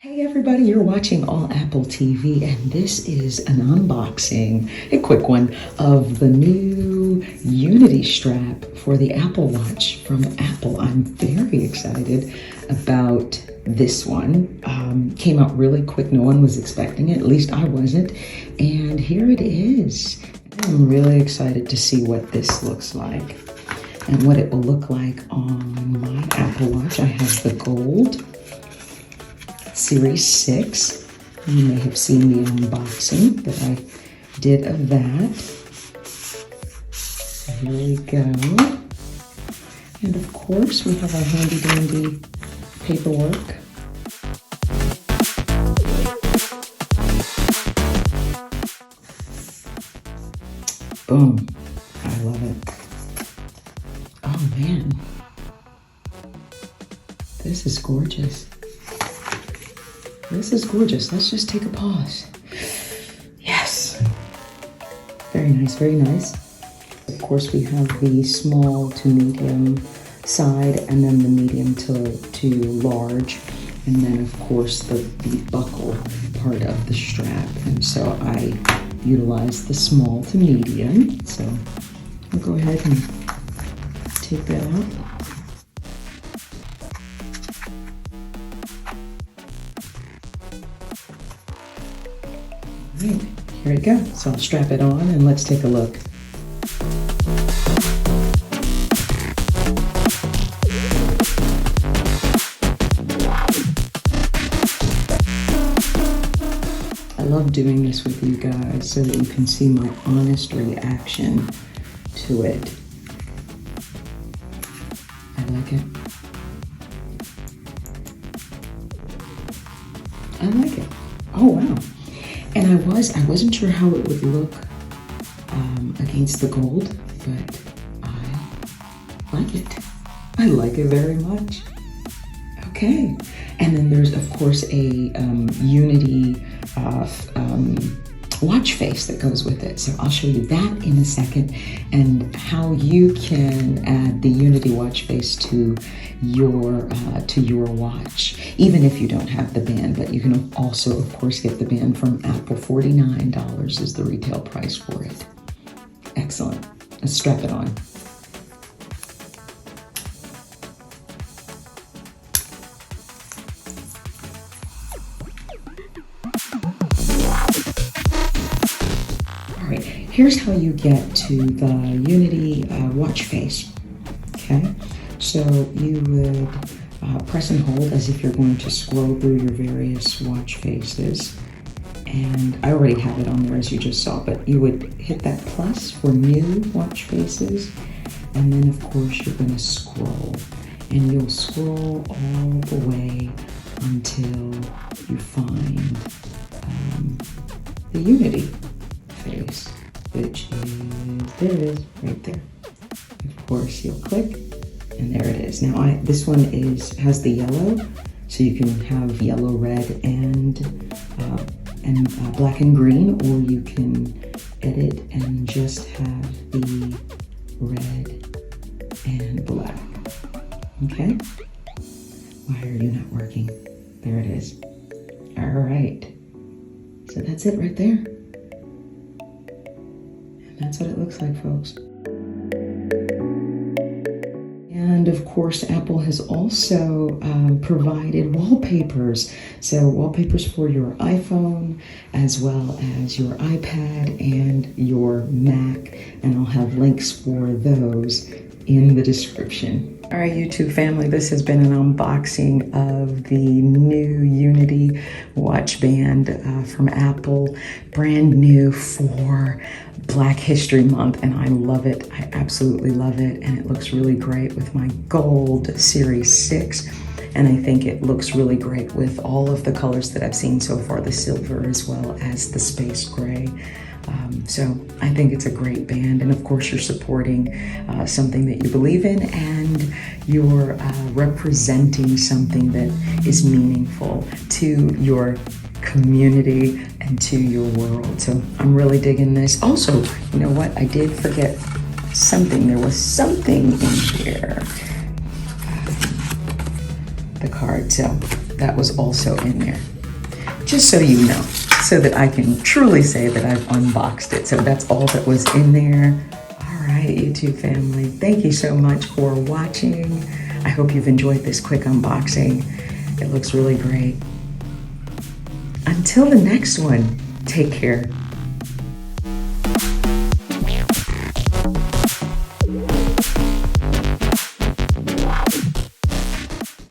Hey everybody, you're watching All Apple TV, and this is an unboxing, a quick one, of the new Unity strap for the Apple Watch from Apple. I'm very excited about this one. Came out really quick. No one was expecting it, at least I wasn't. And here it is. I'm really excited to see what this looks like and what it will look like on my Apple Watch. I have the gold Series 6. You may have seen the unboxing that I did of that. Here we go. And of course, we have our handy dandy paperwork. Boom. I love it. Oh man. This is gorgeous. This is gorgeous. Let's just take a pause. Yes. Very nice, very nice. Of course, we have the small to medium side, and then the medium to large, and then of course the buckle part of the strap. And so I utilize the small to medium. So I'll go ahead and take that out. Right, here we go. So I'll strap it on and let's take a look. I love doing this with you guys so that you can see my honest reaction to it. I like it. I like it. Oh wow. And I wasn't sure how it would look against the gold, but I like it. I like it very much. Okay. And then there's, of course, a Unity watch face that goes with it. So I'll show you that in a second, and how you can add the Unity watch face to your watch, even if you don't have the band. But you can also, of course, get the band from Apple. $49 is the retail price for it. Excellent. Let's strap it on. Here's how you get to the Unity watch face. Okay, so you would press and hold as if you're going to scroll through your various watch faces. And I already have it on there, as you just saw, but you would hit that plus for new watch faces. And then, of course, you're going to scroll. And you'll scroll all the way until you find the Unity face, which is, there it is, right there. Of course, you'll click, and there it is. Now, this one has the yellow, so you can have yellow, red, and black and green, or you can edit and just have the red and black. Okay? Why are you not working? There it is. All right. So that's it right there. That's what it looks like, folks. And of course, Apple has also provided wallpapers. So wallpapers for your iPhone, as well as your iPad and your Mac. And I'll have links for those in the description. All right, YouTube family, this has been an unboxing of the new Unity watch band from Apple, brand new for Black History Month, and I love it. I absolutely love it, and it looks really great with my gold Series 6, and I think it looks really great with all of the colors that I've seen so far, the silver as well as the space gray. So I think it's a great band, and of course you're supporting something that you believe in, and you're representing something that is meaningful to your community and to your world. So I'm really digging this. Also, you know what? I did forget something. There was something in here. The card. So that was also in there. Just so you know, so that I can truly say that I've unboxed it. So that's all that was in there. All right, YouTube family, thank you so much for watching. I hope you've enjoyed this quick unboxing. It looks really great. Until the next one, take care.